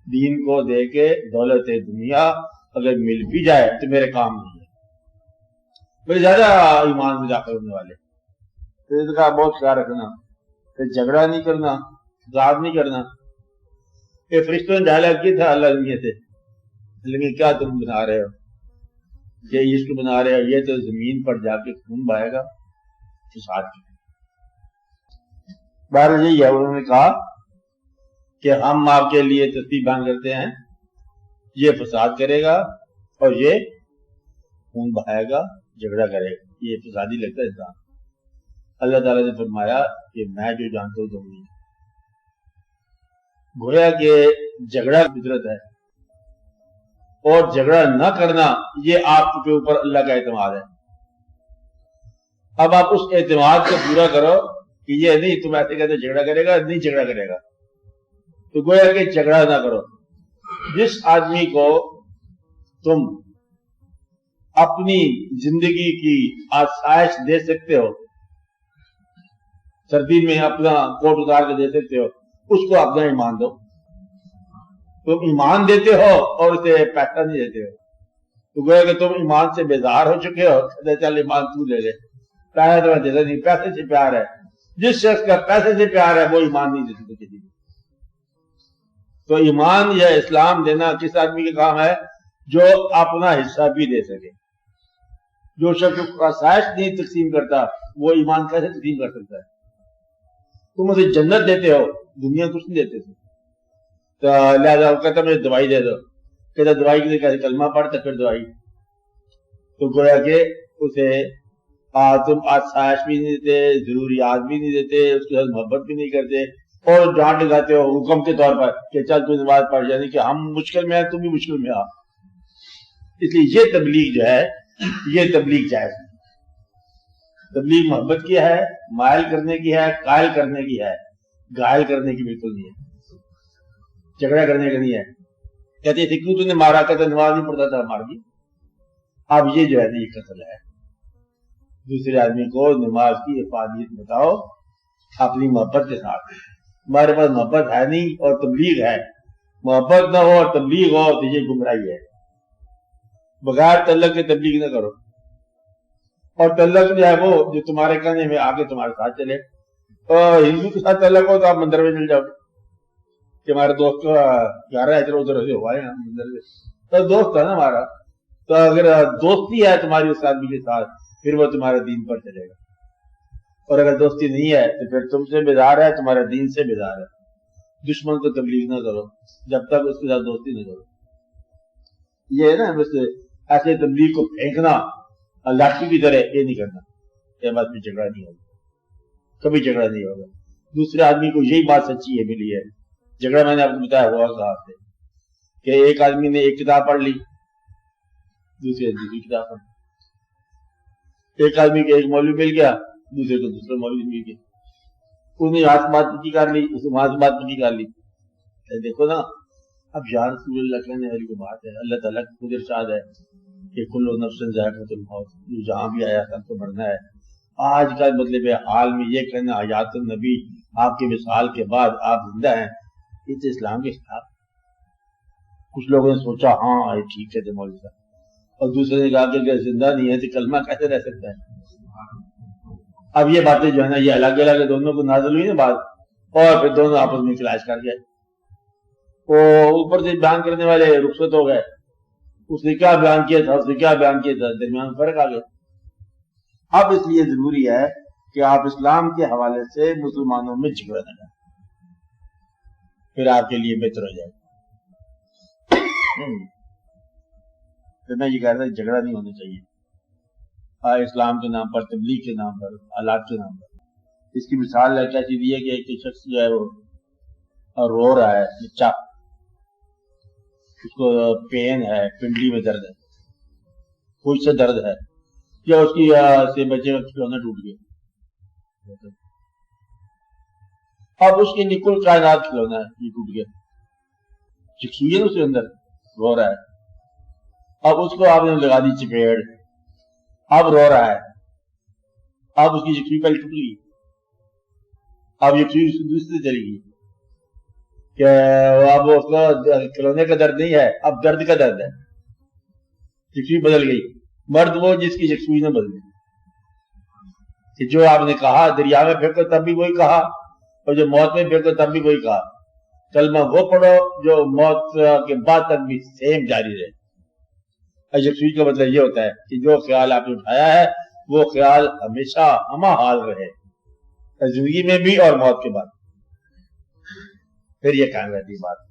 دین کو دے کے دولت دنیا اگر مل بھی جائے تو میرے کام نہیں ہے، بڑے زیادہ ایمان میں داخل ہونے والے. تو اس کا بہت خیال رکھنا، پھر جھگڑا نہیں کرنا، فساد نہیں کرنا. یہ فرشتوں نے ڈائلاگ کیا تھا اللہ دنیا سے، لیکن کیا تم بنا رہے ہو، یہ عشق بنا رہے ہو، یہ تو زمین پر جا کے خون بہے گا، فساد کی. بہرحال یہی ہے، انہوں نے کہا کہ ہم آپ کے لیے تسبیح بیان کرتے ہیں، یہ فساد کرے گا اور یہ خون بہائے گا، جھگڑا کرے گا، یہ فسادی لگتا ہے انسان. اللہ تعالیٰ نے فرمایا کہ میں جو جانتا ہوں تم نہیں. گویا کہ جھگڑا فطرت ہے، اور جھگڑا نہ کرنا یہ آپ کے اوپر اللہ کا اعتماد ہے. اب آپ اس اعتماد کو پورا کرو کہ یہ نہیں تم ایسے کہتے جھگڑا کرے گا، نہیں جھگڑا کرے گا، تو گویا کہ جھگڑا نہ کرو. جس آدمی کو تم اپنی زندگی کی آسائش دے سکتے ہو، سردی میں اپنا کوٹ اتار کے دے سکتے ہو، اس کو اپنا ایمان دو. تم ایمان دیتے ہو اور اسے پیسہ نہیں دیتے ہو، تو گویا کہ تم ایمان سے بیزار ہو چکے ہو. چل ایمان تو لے لے، پیسہ تو میں دیتا نہیں، پیسے سے پیار ہے. جس شخص کا پیسے سے پیار ہے وہ ایمان نہیں دے سکتے کسی کو. تو ایمان یا اسلام دینا کس آدمی کا کام ہے؟ جو اپنا حصہ بھی دے سکے. جو شخص آسائش نہیں تقسیم کرتا وہ ایمان کیسے تقسیم کر سکتا ہے؟ تم اسے جنت دیتے ہو، دنیا کچھ نہیں دیتے تھے. تو لہٰذا وہ کہتا مجھے دوائی دے دو، کہتا دوائی کے لیے کیسے کلمہ پڑھتا پھر دوائی. تو گویا کہ اسے تم آسائش بھی نہیں دیتے، ضروریات بھی نہیں دیتے، اس کے ساتھ محبت بھی نہیں کرتے، اور ڈانٹ لگاتے ہو حکم کے طور پر کہ چل تو نماز پڑھ، یعنی کہ ہم مشکل میں ہیں تم بھی مشکل میں آ. اس لیے یہ تبلیغ جو ہے یہ تبلیغ جائز ہے. تبلیغ محبت کی ہے، مائل کرنے کی ہے، قائل کرنے کی ہے، گائل کرنے کی بالکل نہیں ہے، جھگڑا کرنے کا نہیں ہے. کہتے تھے کیوں تو نے مارا، کہتے نماز نہیں پڑھتا تھا مار دی. اب یہ جو ہے نا یہ قتل ہے. دوسرے آدمی کو نماز کی افادیت بتاؤ اپنی محبت کے ساتھ. ہمارے پاس محبت ہے نہیں اور تبلیغ ہے. محبت نہ ہو اور تبلیغ ہو تو یہ گمراہی ہے. بغیر تعلق کے تبلیغ نہ کرو. اور تعلق جو ہے وہ جو تمہارے کہنے میں آگے تمہارے ساتھ چلے. ہندو کے ساتھ تعلق ہو تو آپ مندر میں چل جاؤ کہ ہمارے دوست کا گھر ہے، چلو ادھر سے ہوا ہے مندر میں، تو دوست ہے نا ہمارا. تو اگر دوستی ہے تمہاری اس آدمی کے ساتھ پھر وہ تمہارے دین پر چلے گا، اور اگر دوستی نہیں ہے تو پھر تم سے بیزار ہے، تمہارے دین سے بیزار ہے. دشمن کو تبلیغ نہ کرو جب تک اس کے ساتھ دوستی نہ کرو. یہ ہے نا بس ایسے تبلیغ کو پھینکنا لاٹھی کی طرح، یہ نہیں کرنا. یہ بات میں جھگڑا نہیں ہوگا، کبھی جھگڑا نہیں ہوگا. دوسرے آدمی کو یہی بات سچی ہے ملی ہے. جھگڑا میں نے آپ کو بتایا ہوا صاحب سے کہ ایک آدمی نے ایک کتاب پڑھ لی، دوسرے دوسری کتاب پڑھ لی. ایک آدمی کو ایک مولوی مل گیا، دوسرے کو دوسرا مولوی مل گیا. انہیں یہاں سے بات پکی کر لی، اسے وہاں سے بات پکی کر لی. دیکھو نا، اب یا رسول اللہ کہنے والی کو بات ہے. اللہ تعالیٰ کی خود ارشاد ہے کہ کل نفس ذائقۃ الموت، جہاں بھی آیا سب کو مرنا ہے. آج کا مطلب حال میں یہ کہنا حیات النبی آپ کی مثال کے بعد آپ زندہ ہیں، اس اسلام کے خلاف. کچھ لوگوں نے سوچا ہاں یہ ٹھیک ہے مولوی صاحب، اور دوسرے نے کہا کہ اگر زندہ نہیں ہے تو کلمہ کیسے رہ سکتا ہے. اب یہ باتیں جو ہے نا یہ الگ الگ دونوں کو نازل ہوئی نا بات، اور پھر دونوں آپس میں کلاش کر گئے. وہ اوپر سے بیان کرنے والے رخصت ہو گئے، اس نے کیا بیان کیا تھا، اس نے کیا بیان کیا تھا، درمیان فرق آ گیا. اب اس لیے ضروری ہے کہ آپ اسلام کے حوالے سے مسلمانوں میں جھگڑا نہ کریں، پھر آپ کے لیے بہتر ہو جائے. پھر میں یہ کہہ رہا ہوں جھگڑا نہیں ہونا چاہیے اسلام کے نام پر، تبلیغ کے نام پر، حالات کے نام پر. اس کی مثال کیسی دی ہے کہ ایک شخص جو ہے وہ رو رہا ہے، بچہ، اس کو پین ہے، پنڈلی میں درد ہے، کوئی سا درد ہے، یا اس کی سے بچے کا کھلونا ٹوٹ گیا. اب اس کے لیے کل کائنات کھلونا ہے، یہ ٹوٹ گیا، چکسوئی ہے نا اس کے اندر، رو رہا ہے. اب اس کو آپ نے لگا دی چپیڑ، اب رو رہا ہے. اب اس کی یکسوئی پہلے ٹوٹ گئی، اب یکسوئی دوسری چلی گئی. کہ اب اس کو کھلونے کا درد نہیں ہے، اب درد کا درد ہے، یکسوئی بدل گئی۔ مرد وہ جس کی یکسوئی نہ بدلی، کہ جو آپ نے کہا دریا میں پھینکو تب بھی وہی کہا، اور جو موت میں پھینکو تب بھی وہی کہا۔ کلمہ وہ پڑھو جو موت کے بعد تک بھی سیم جاری رہے۔ یکسوئی کا مطلب یہ ہوتا ہے کہ جو خیال آپ نے اٹھایا ہے وہ خیال ہمیشہ ہمہ حال رہے، زندگی میں بھی اور موت کے بعد، پھر یہ قائم رہتی بات۔